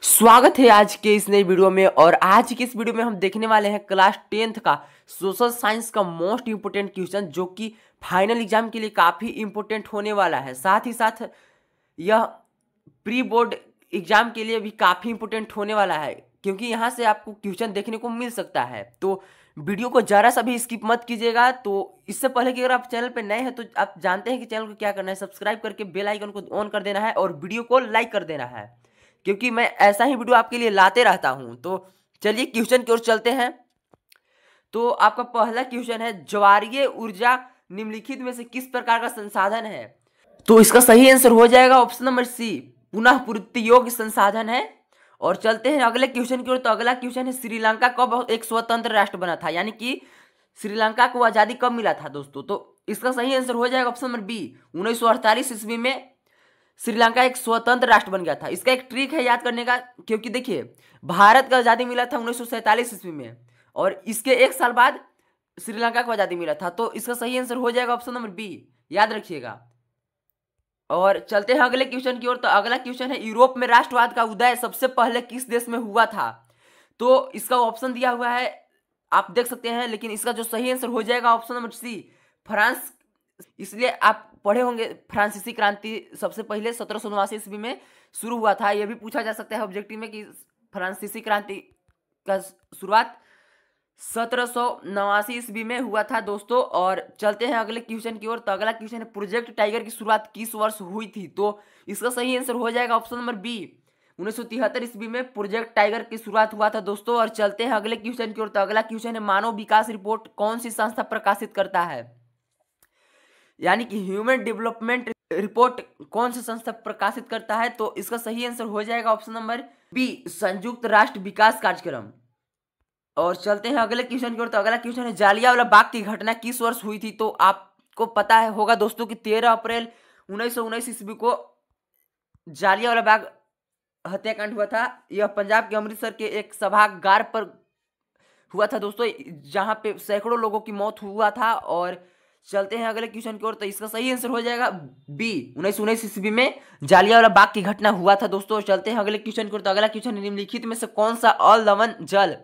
स्वागत है आज के इस नई वीडियो में। और आज की इस वीडियो में हम देखने वाले हैं क्लास 10th का सोशल साइंस का मोस्ट इंपोर्टेंट क्वेश्चन, जो कि फाइनल एग्जाम के लिए काफ़ी इंपोर्टेंट होने वाला है। साथ ही साथ यह प्री बोर्ड एग्जाम के लिए भी काफ़ी इंपोर्टेंट होने वाला है, क्योंकि यहाँ से आपको क्वेश्चन देखने को मिल सकता है। तो वीडियो को ज़रा सा भी स्किप मत कीजिएगा। तो इससे पहले कि अगर आप चैनल पर नए हैं तो आप जानते हैं कि चैनल को क्या करना है, सब्सक्राइब करके बेल आइकन को ऑन कर देना है और वीडियो को लाइक कर देना है, क्योंकि मैं ऐसा ही वीडियो आपके लिए लाते रहता हूं। तो चलिए क्वेश्चन की ओर चलते हैं। तो आपका पहला क्वेश्चन है, ज्वारीय ऊर्जा निम्नलिखित में से किस प्रकार का संसाधन है? तो इसका सही आंसर हो जाएगा ऑप्शन नंबर सी, पुनः पूर्ति योग्य संसाधन है। और चलते हैं अगले क्वेश्चन की ओर। तो अगला क्वेश्चन है, श्रीलंका कब एक स्वतंत्र राष्ट्र बना था? यानी कि श्रीलंका को आज़ादी कब मिला था दोस्तों? तो इसका सही आंसर हो जाएगा ऑप्शन नंबर बी, 1948 ईस्वी में श्रीलंका एक स्वतंत्र राष्ट्र बन गया था। इसका एक ट्रिक है याद करने का, क्योंकि देखिए भारत का आज़ादी मिला था 1947 ईस्वी में, और इसके एक साल बाद श्रीलंका को आज़ादी मिला था। तो इसका सही आंसर हो जाएगा ऑप्शन नंबर बी, याद रखिएगा। और चलते हैं अगले क्वेश्चन की ओर। तो अगला क्वेश्चन है, यूरोप में राष्ट्रवाद का उदय सबसे पहले किस देश में हुआ था? तो इसका ऑप्शन दिया हुआ है, आप देख सकते हैं, लेकिन इसका जो सही आंसर हो जाएगा ऑप्शन नंबर सी, फ्रांस। इसलिए आप पढ़े होंगे फ्रांसीसी क्रांति सबसे पहले 1789 ईस्वी में शुरू हुआ था। यह भी पूछा जा सकता है ऑब्जेक्टिव में कि फ्रांसीसी क्रांति का शुरुआत 1789 ईस्वी में हुआ था दोस्तों। और चलते हैं अगले क्वेश्चन की ओर। तो अगला क्वेश्चन है, प्रोजेक्ट टाइगर की शुरुआत किस वर्ष हुई थी? तो इसका सही आंसर हो जाएगा ऑप्शन नंबर बी, 1973 ईस्वी में प्रोजेक्ट टाइगर की शुरुआत हुआ था दोस्तों। और चलते हैं अगले क्वेश्चन की ओर। तो अगला क्वेश्चन है, मानव विकास रिपोर्ट कौन सी संस्था प्रकाशित करता है? यानी कि ह्यूमन डेवलपमेंट रिपोर्ट कौन सी संस्था प्रकाशित करता है? तो इसका सही आंसर हो जाएगा ऑप्शन नंबर बी, संयुक्त राष्ट्र विकास कार्यक्रम। और चलते हैं अगले क्वेश्चन की ओर। तो अगला क्वेश्चन है, जालियांवाला बाग की घटना किस वर्ष हुई थी? तो आपको पता है होगा दोस्तों कि 13 अप्रैल 1919 ईस्वी को जालियांवाला बाग हत्याकांड हुआ था। यह पंजाब के अमृतसर के एक सभागार पर हुआ था दोस्तों, जहां पे सैकड़ों लोगों की मौत हुआ था। और चलते हैं अगले क्वेश्चन की ओर। तो इसका सही आंसर हो जाएगा बी, 1919 ईस्वी में जालियांवाला बाग की घटना हुआ था दोस्तों। चलते हैं अगले क्वेश्चन की ओर। तो अगला क्वेश्चन, निम्नलिखित में से कौन सा अलवण जल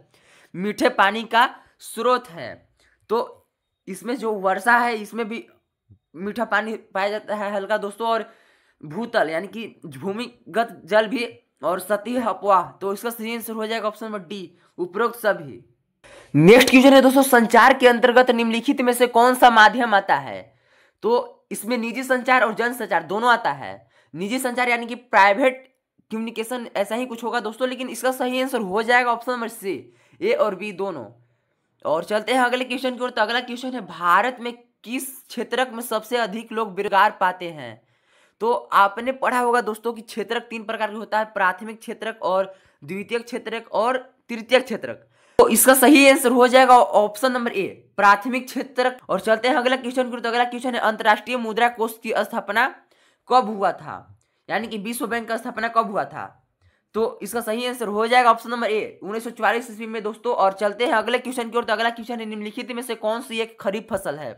मीठे पानी का स्रोत है? तो इसमें जो वर्षा है इसमें भी मीठा पानी पाया जाता है हल्का दोस्तों, और भूतल यानी कि भूमिगत जल भी, और सतही अपवाह। तो इसका सही आंसर हो जाएगा ऑप्शन नंबर डी, उपरोक्त सभी। नेक्स्ट क्वेश्चन है दोस्तों, संचार के अंतर्गत निम्नलिखित में से कौन सा माध्यम आता है? तो इसमें निजी संचार और जन संचार दोनों आता है। निजी संचार यानी कि प्राइवेट कम्युनिकेशन, ऐसा ही कुछ होगा दोस्तों, लेकिन इसका सही आंसर हो जाएगा ऑप्शन नंबर सी, ए और बी दोनों। और चलते हैं अगले क्वेश्चन की ओर। तो अगला क्वेश्चन है, भारत में किस क्षेत्रक में सबसे अधिक लोग बेरोजगार पाते हैं? तो आपने पढ़ा होगा दोस्तों कि क्षेत्रक 3 प्रकार का होता है, प्राथमिक क्षेत्रक और द्वितीयक क्षेत्रक और तृतीयक क्षेत्रक। तो इसका सही आंसर हो जाएगा ऑप्शन नंबर ए, प्राथमिक क्षेत्रक। और चलते हैं अगला क्वेश्चन की ओर। तो अगला क्वेश्चन है, अंतरराष्ट्रीय मुद्रा कोष की स्थापना कब हुआ था? यानी कि विश्व बैंक का स्थापना कब हुआ था? तो इसका सही आंसर हो जाएगा ऑप्शन नंबर ए, 1944 ईस्वी में दोस्तों। और चलते हैं अगले क्वेश्चन की ओर। तो अगला क्वेश्चन है, निम्नलिखित में से कौन सी एक खरीफ फसल है?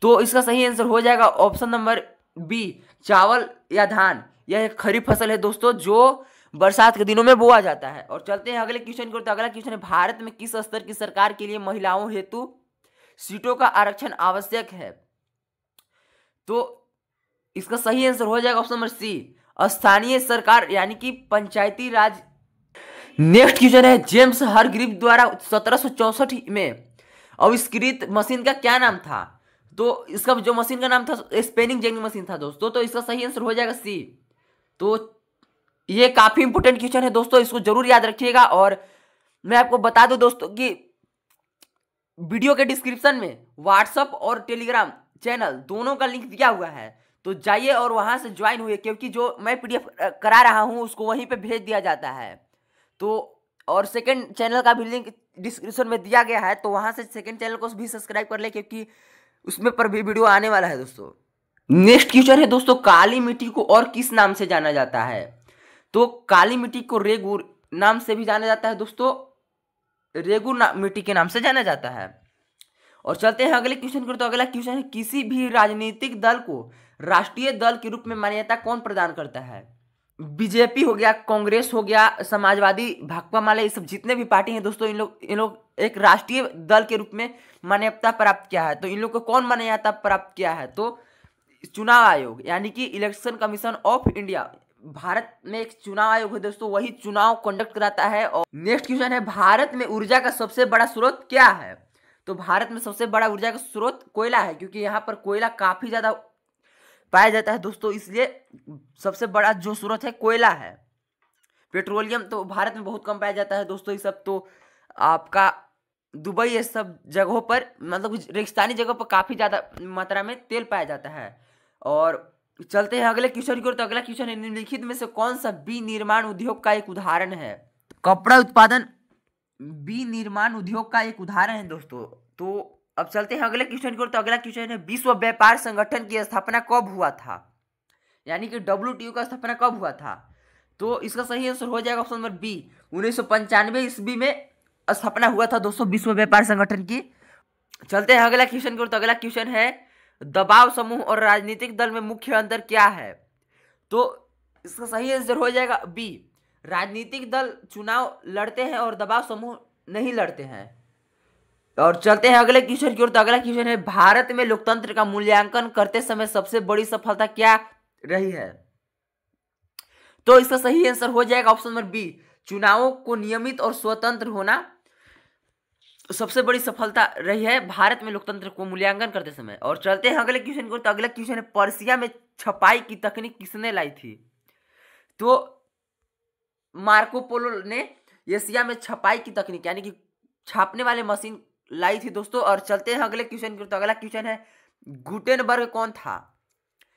तो इसका सही आंसर हो जाएगा ऑप्शन नंबर बी, चावल या धान। यह एक खरीफ फसल है दोस्तों, जो बरसात के दिनों में बोआ जाता है। और चलते हैं अगले क्वेश्चन की ओर। तो अगला क्वेश्चन है, भारत में किस स्तर की सरकार के लिए महिलाओं हेतु सीटों का आरक्षण आवश्यक है? तो इसका सही आंसर हो जाएगा ऑप्शन नंबर सी, स्थानीय सरकार यानी कि पंचायती राज। नेक्स्ट क्वेश्चन है, जेम्स हरग्रीव द्वारा 1764 में आविष्कृत मशीन का क्या नाम था? तो इसका जो मशीन का नाम था स्पेनिंग जेनी मशीन था दोस्तों। तो इसका सही आंसर हो जाएगा सी। तो ये काफी इंपोर्टेंट क्वेश्चन है दोस्तों, इसको जरूर याद रखिएगा। और मैं आपको बता दूं दोस्तों कि वीडियो के डिस्क्रिप्शन में व्हाट्सएप और टेलीग्राम चैनल दोनों का लिंक दिया हुआ है, तो जाइए और वहां से ज्वाइन हुए, क्योंकि जो मैं पीडीएफ करा रहा हूं उसको वहीं पे भेज दिया जाता है। तो और सेकंड चैनल का भी लिंक डिस्क्रिप्शन में दिया गया है, तो वहां से सेकंड चैनल को भी सब्सक्राइब कर ले, क्योंकि उसमें पर भी वीडियो आने वाला है दोस्तों। नेक्स्ट क्वेश्चन है दोस्तों, काली मिट्टी को और किस नाम से जाना जाता है? तो काली मिट्टी को रेगू नाम से भी जाना जाता है दोस्तों, रेगू मिट्टी के नाम से जाना जाता है। और चलते हैं अगले क्वेश्चन की। तो अगला क्वेश्चन है, किसी भी राजनीतिक दल को राष्ट्रीय दल के रूप में मान्यता कौन प्रदान करता है? बीजेपी हो गया, कांग्रेस हो गया, समाजवादी, भाकपा माले, ये सब जितने भी पार्टी हैं दोस्तों, इन लोग एक राष्ट्रीय दल के रूप में मान्यता प्राप्त किया है। तो इन लोग को कौन मान्यता प्राप्त किया है? तो चुनाव आयोग यानी कि election commission of India, Bharat में एक चुनाव आयोग है दोस्तों, वही चुनाव कंडक्ट कराता है। और नेक्स्ट क्वेश्चन है, भारत में ऊर्जा का सबसे बड़ा स्रोत क्या है? तो भारत में सबसे बड़ा ऊर्जा का स्रोत कोयला है, क्योंकि यहाँ पर कोयला काफी ज्यादा पाया जाता है दोस्तों, इसलिए सबसे बड़ा जो स्रोत है कोयला है। पेट्रोलियम तो भारत में बहुत कम पाया जाता है दोस्तों, ये सब तो आपका दुबई, ये सब जगहों पर, मतलब रेगिस्तानी जगहों पर काफी ज्यादा मात्रा में तेल पाया जाता है। और चलते हैं अगले क्वेश्चन की ओर। तो अगला क्वेश्चन है, निम्नलिखित में से कौन सा विनिर्माण उद्योग का एक उदाहरण है? कपड़ा उत्पादन विनिर्माण उद्योग का एक उदाहरण है दोस्तों। तो अब चलते हैं अगले क्वेश्चन की ओर। तो अगला क्वेश्चन है, विश्व व्यापार संगठन की स्थापना कब हुआ था? यानी कि WTO का स्थापना कब हुआ था? तो इसका सही आंसर हो जाएगा ऑप्शन नंबर बी, 1995 ईस्वी में स्थापना हुआ था दोस्तों विश्व व्यापार संगठन की। चलते हैं अगला क्वेश्चन की ओर। तो अगला क्वेश्चन है, दबाव समूह और राजनीतिक दल में मुख्य अंतर क्या है? तो इसका सही आंसर हो जाएगा बी, राजनीतिक दल चुनाव लड़ते हैं और दबाव समूह नहीं लड़ते हैं। और चलते हैं अगले क्वेश्चन की ओर। तो अगला क्वेश्चन है, भारत में लोकतंत्र का मूल्यांकन करते समय सबसे बड़ी सफलता क्या रही है? तो इसका सही आंसर हो जाएगा ऑप्शन नंबर बी, चुनावों को नियमित और स्वतंत्र होना सबसे बड़ी सफलता रही है भारत में लोकतंत्र को मूल्यांकन करते समय। और चलते हैं अगले क्वेश्चन की ओर। तो अगला क्वेश्चन है, पर्सिया में छपाई की तकनीक किसने लाई थी? तो मार्को पोलो ने एशिया में छपाई की तकनीक यानी कि छापने वाले मशीन लाई थी दोस्तों। और चलते हैं अगले क्वेश्चन की ओर। तो अगला क्वेश्चन है, गुटेनबर्ग कौन था?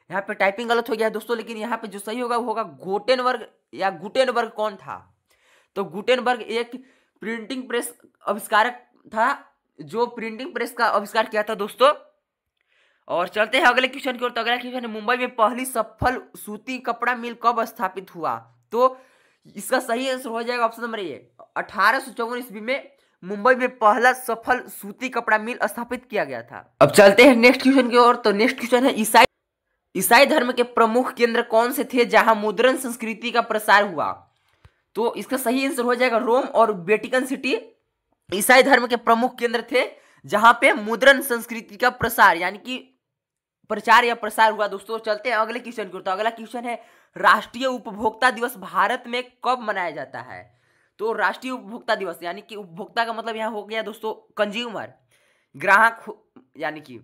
यहाँ पे टाइपिंग गलत हो गया है दोस्तों, लेकिन यहाँ पे जो सही होगा वो होगा गोटेनबर्ग या गुटेनबर्ग कौन था? तो गुटेनबर्ग एक प्रिंटिंग प्रेस आविष्कारक था, जो प्रिंटिंग प्रेस का आविष्कार किया था दोस्तों। और चलते हैं अगले क्वेश्चन की ओर। तो अगला क्वेश्चन है, मुंबई में पहली सफल सूती कपड़ा मिल कब स्थापित हुआ? तो इसका सही आंसर हो जाएगा ऑप्शन नंबर ए, 1854 ईस्वी में मुंबई में पहला सफल सूती कपड़ा मिल स्थापित किया गया था। अब चलते हैं नेक्स्ट क्वेश्चन की ओर। तो नेक्स्ट क्वेश्चन है, ईसाई धर्म के प्रमुख केंद्र कौन से थे जहां मुद्रण संस्कृति का प्रसार हुआ? तो इसका सही आंसर हो जाएगा रोम और वेटिकन सिटी ईसाई धर्म के प्रमुख केंद्र थे जहां पे मुद्रण संस्कृति का प्रसार यानी कि प्रचार या प्रसार हुआ दोस्तों। चलते हैं अगले क्वेश्चन की ओर। तो अगला क्वेश्चन है, राष्ट्रीय उपभोक्ता दिवस भारत में कब मनाया जाता है? तो राष्ट्रीय उपभोक्ता दिवस यानी कि उपभोक्ता का मतलब यहाँ हो गया दोस्तों कंज्यूमर, ग्राहक यानी कि,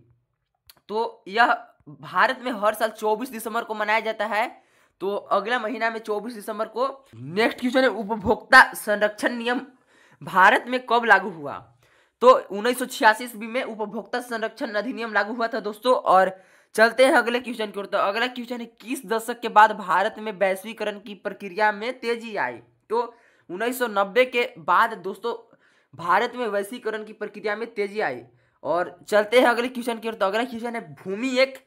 तो यह भारत में हर साल 24 दिसंबर को मनाया जाता है। तो अगला महीना में 24 दिसंबर को। नेक्स्ट क्वेश्चन है, उपभोक्ता संरक्षण नियम भारत में कब लागू हुआ? तो 1986 ईस्वी में उपभोक्ता संरक्षण अधिनियम लागू हुआ था दोस्तों। और चलते हैं अगले क्वेश्चन की ओर। तो अगला क्वेश्चन है, किस दशक के बाद भारत में वैश्वीकरण की प्रक्रिया में तेजी आई? तो 1990 के बाद दोस्तों भारत में वैश्वीकरण की प्रक्रिया में तेजी आई। और चलते हैं अगले क्वेश्चन की ओर। तो अगला क्वेश्चन है, भूमि एक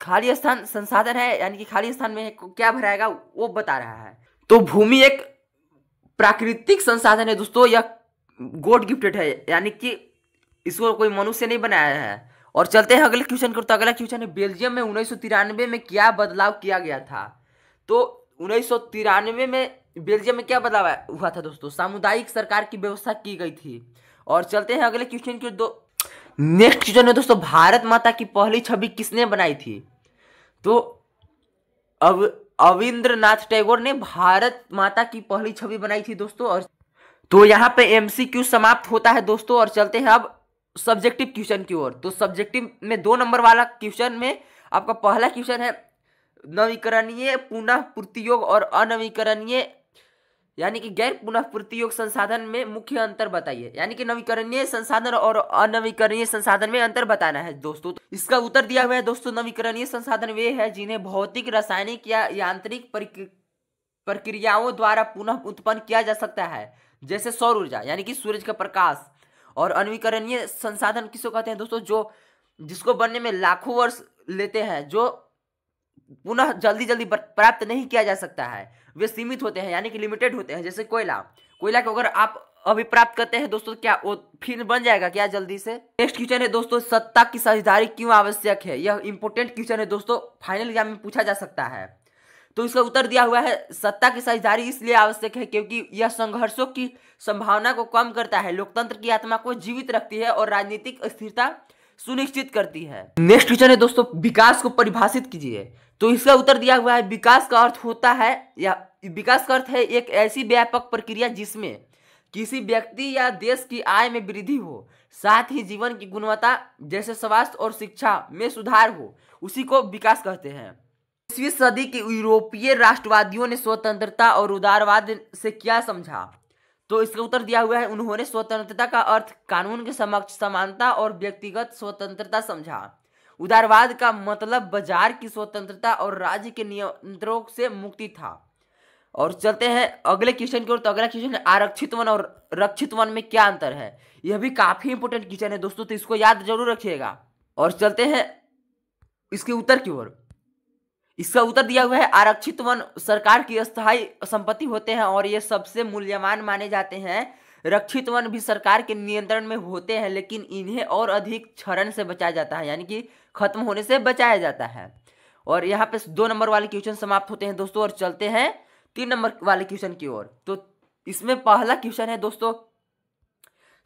खाली स्थान संसाधन है यानी कि खाली स्थान में क्या भराएगा वो बता रहा है। तो भूमि एक प्राकृतिक संसाधन है दोस्तों, यह गॉड गिफ्टेड है यानी कि इसको कोई मनुष्य नहीं बनाया है। और चलते हैं अगले क्वेश्चन को। तो अगला क्वेश्चन है, बेल्जियम में 1993 में क्या बदलाव किया गया था? तो 1993 में बेल्जियम में क्या बदलाव हुआ था दोस्तों? सामुदायिक सरकार की व्यवस्था की गई थी। और चलते हैं अगले क्वेश्चन की। नेक्स्ट क्वेश्चन है दोस्तों, भारत माता की पहली छवि किसने बनाई थी? तो अब रविंद्रनाथ टैगोर ने भारत माता की पहली छवि बनाई थी दोस्तों। और तो यहाँ पे MCQ समाप्त होता है दोस्तों। और चलते हैं अब सब्जेक्टिव क्वेश्चन की ओर। तो सब्जेक्टिव में 2 नंबर वाला क्वेश्चन में आपका पहला क्वेश्चन है, नवीकरणीय पुनः पूर्तियोग और अनवीकरणीय यानी कि गैर पुनः पूर्तियोग संसाधन में मुख्य अंतर बताइए। यानी कि नवीकरणीय संसाधन और अनवीकरणीय संसाधन में अंतर बताना है दोस्तों। तो इसका उत्तर दिया हुआ है दोस्तों, नवीकरणीय संसाधन वे है जिन्हें भौतिक, रासायनिक या यांत्रिक प्रक्रियाओं द्वारा पुनः उत्पन्न किया जा सकता है, जैसे सौर ऊर्जा यानी कि सूरज का प्रकाश। और अनवीकरणीय संसाधन किसको कहते हैं दोस्तों? जिसको बनने में लाखों वर्ष लेते हैं, जो पुनः जल्दी प्राप्त नहीं किया जा सकता है, वे सीमित होते हैं यानी कि लिमिटेड होते हैं। जैसे कोयला को अगर आप अभी प्राप्त करते हैं दोस्तों, क्या वो फिर बन जाएगा क्या जल्दी से? नेक्स्ट क्वेश्चन है दोस्तों, सत्ता की साझेदारी क्यों आवश्यक है? यह इंपोर्टेंट क्वेश्चन है दोस्तों, फाइनल एग्जाम में पूछा जा सकता है। तो इसका उत्तर दिया हुआ है सत्ता की साझेदारी इसलिए आवश्यक है क्योंकि यह संघर्षों की संभावना को कम करता है, लोकतंत्र की आत्मा को जीवित रखती है और राजनीतिक स्थिरता सुनिश्चित करती है। नेक्स्ट क्वेश्चन है दोस्तों, विकास को परिभाषित कीजिए। तो इसका उत्तर दिया हुआ है विकास का अर्थ होता है या विकास का अर्थ है एक ऐसी व्यापक प्रक्रिया जिसमें किसी व्यक्ति या देश की आय में वृद्धि हो, साथ ही जीवन की गुणवत्ता जैसे स्वास्थ्य और शिक्षा में सुधार हो, उसी को विकास कहते हैं। 20वीं सदी के यूरोपीय राष्ट्रवादियों ने स्वतंत्रता और उदारवाद से क्या समझा? तो इसका उत्तर दिया हुआ है उन्होंने स्वतंत्रता का अर्थ कानून के समक्ष समानता और व्यक्तिगत स्वतंत्रता समझा। उदारवाद का मतलब बाजार की स्वतंत्रता और राज्य के नियंत्रणों से मुक्ति था। और चलते हैं अगले क्वेश्चन की ओर। तो अगला क्वेश्चन है आरक्षित वन और रक्षित वन में क्या अंतर है? यह भी काफी इंपोर्टेंट क्वेश्चन है दोस्तों, तो इसको याद जरूर रखिएगा। और चलते हैं इसके उत्तर की ओर। इसका उत्तर दिया हुआ है आरक्षित वन सरकार की अस्थायी संपत्ति होते हैं और ये सबसे मूल्यवान माने जाते हैं। रक्षित वन भी सरकार के नियंत्रण में होते हैं लेकिन इन्हें और अधिक क्षरण से बचाया जाता है, यानी कि खत्म होने से बचाया जाता है। और यहाँ पे 2 नंबर वाले क्वेश्चन समाप्त होते हैं दोस्तों। और चलते हैं 3 नंबर वाले क्वेश्चन की ओर। तो इसमें पहला क्वेश्चन है दोस्तों,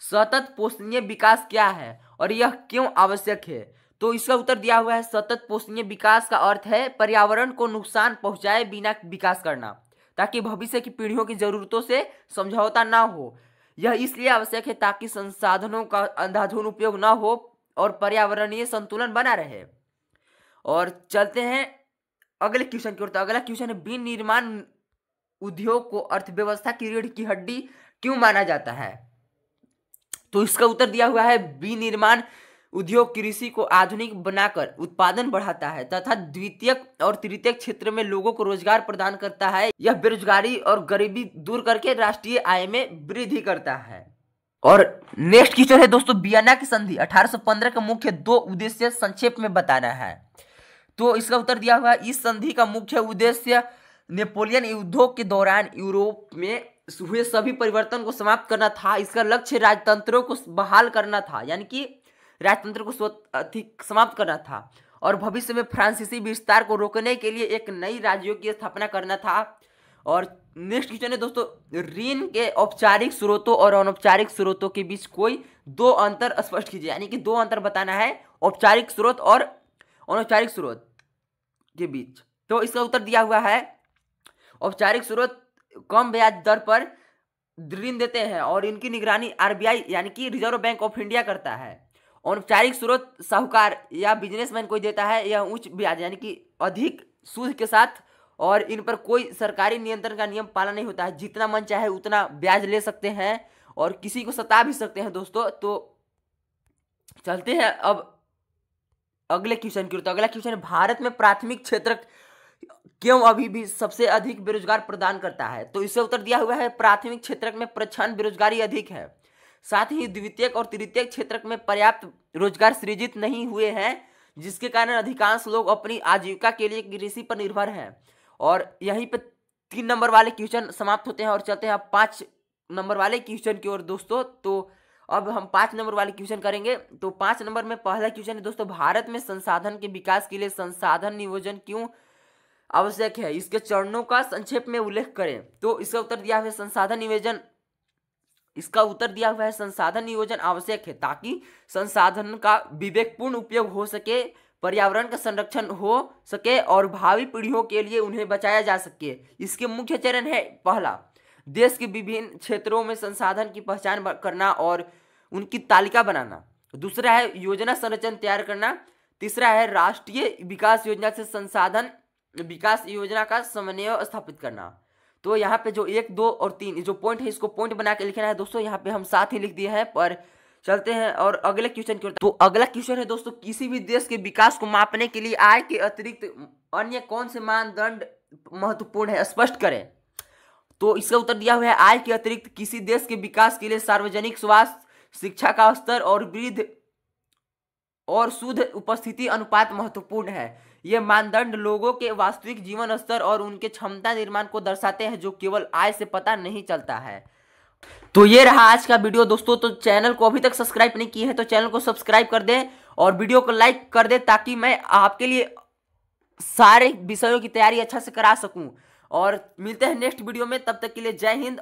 सतत पोषणीय विकास क्या है और यह क्यों आवश्यक है? तो इसका उत्तर दिया हुआ है सतत पोषणीय विकास का अर्थ है पर्यावरण को नुकसान पहुंचाए बिना विकास करना, ताकि भविष्य की पीढ़ियों की जरूरतों से समझौता ना हो। यह इसलिए आवश्यक है ताकि संसाधनों का अंधाधुंध उपयोग ना हो और पर्यावरणीय संतुलन बना रहे। और चलते हैं अगले क्वेश्चन की ओर। तो अगला क्वेश्चन है विनिर्माण उद्योग को अर्थव्यवस्था की रीढ़ की हड्डी क्यों माना जाता है? तो इसका उत्तर दिया हुआ है विनिर्माण उद्योग कृषि को आधुनिक बनाकर उत्पादन बढ़ाता है तथा द्वितीयक और तृतीयक क्षेत्र में लोगों को रोजगार प्रदान करता है। यह बेरोजगारी और गरीबी दूर करके राष्ट्रीय आय में वृद्धि करता है। और नेक्स्ट क्वेश्चन है दोस्तों, वियना की संधि 1815 का मुख्य 2 उद्देश्य संक्षेप में बताना है। तो इसका उत्तर दिया हुआ है इस संधि का मुख्य उद्देश्य नेपोलियन युद्धों के दौरान यूरोप में हुए सभी परिवर्तन को समाप्त करना था। इसका लक्ष्य राजतंत्रों को बहाल करना था, यानी कि राजतंत्र को समाप्त करना था और भविष्य में फ्रांसीसी विस्तार को रोकने के लिए एक नई राज्यों की स्थापना करना था। और नेक्स्ट क्वेश्चन है दोस्तों, ऋण के औपचारिक स्रोतों और अनौपचारिक स्रोतों के बीच कोई 2 अंतर स्पष्ट कीजिए, यानी कि 2 अंतर बताना है औपचारिक स्रोत और अनौपचारिक स्रोत के बीच। तो इसका उत्तर दिया हुआ है औपचारिक स्रोत कम ब्याज दर पर ऋण देते हैं और इनकी निगरानी आरबीआई यानी कि रिजर्व बैंक ऑफ इंडिया करता है। औपचारिक स्रोत साहूकार या बिजनेसमैन कोई देता है, यह उच्च ब्याज यानी कि अधिक सूद के साथ, और इन पर कोई सरकारी नियंत्रण का नियम पालन नहीं होता है। जितना मन चाहे उतना ब्याज ले सकते हैं और किसी को सता भी सकते हैं दोस्तों। तो चलते हैं अब अगले क्वेश्चन की ओर। तो अगला क्वेश्चन है भारत में प्राथमिक क्षेत्र क्यों अभी भी सबसे अधिक बेरोजगार प्रदान करता है? तो इससे उत्तर दिया हुआ है प्राथमिक क्षेत्र में प्रच्छन्न बेरोजगारी अधिक है, साथ ही द्वितीयक और तृतीयक क्षेत्र में पर्याप्त रोजगार सृजित नहीं हुए हैं, जिसके कारण अधिकांश लोग अपनी आजीविका के लिए कृषि पर निर्भर हैं। और यहीं पे 3 नंबर वाले क्वेश्चन समाप्त होते हैं और चलते हैं अब 5 नंबर वाले क्वेश्चन की ओर दोस्तों। तो अब हम 5 नंबर वाले क्वेश्चन करेंगे। तो 5 नंबर में पहला क्वेश्चन है दोस्तों, भारत में संसाधन के विकास के लिए संसाधन नियोजन क्यों आवश्यक है? इसके चरणों का संक्षेप में उल्लेख करें। तो इसका उत्तर दिया है संसाधन नियोजन इसका उत्तर दिया हुआ है संसाधन नियोजन आवश्यक है ताकि संसाधन का विवेकपूर्ण उपयोग हो सके, पर्यावरण का संरक्षण हो सके और भावी पीढ़ियों के लिए उन्हें बचाया जा सके। इसके मुख्य चरण है, पहला देश के विभिन्न क्षेत्रों में संसाधन की पहचान करना और उनकी तालिका बनाना, दूसरा है योजना संरचना तैयार करना, तीसरा है राष्ट्रीय विकास योजना से संसाधन विकास योजना का समन्वय स्थापित करना। तो यहाँ पे जो 1, 2 और 3 जो पॉइंट है इसको पॉइंट बना के लिखना है दोस्तों। यहाँ पे हम साथ ही लिख दिए हैं। पर चलते हैं और अगले क्वेश्चन की ओर। तो अगला क्वेश्चन है दोस्तों, किसी भी देश के विकास को मापने के लिए आय के अतिरिक्त अन्य कौन से मानदंड महत्वपूर्ण है, स्पष्ट करें। तो इसका उत्तर दिया हुआ है आय के अतिरिक्त किसी देश के विकास के लिए सार्वजनिक स्वास्थ्य, शिक्षा का स्तर और वृद्धि और शुद्ध उपस्थिति अनुपात महत्वपूर्ण है। ये मानदंड लोगों के वास्तविक जीवन स्तर और उनके क्षमता निर्माण को दर्शाते हैं, जो केवल आय से पता नहीं चलता है। तो ये रहा आज का वीडियो दोस्तों। तो चैनल को अभी तक सब्सक्राइब नहीं किए हैं तो चैनल को सब्सक्राइब कर दें और वीडियो को लाइक कर दें ताकि मैं आपके लिए सारे विषयों की तैयारी अच्छा से करा सकूं। और मिलते हैं नेक्स्ट वीडियो में, तब तक के लिए जय हिंद।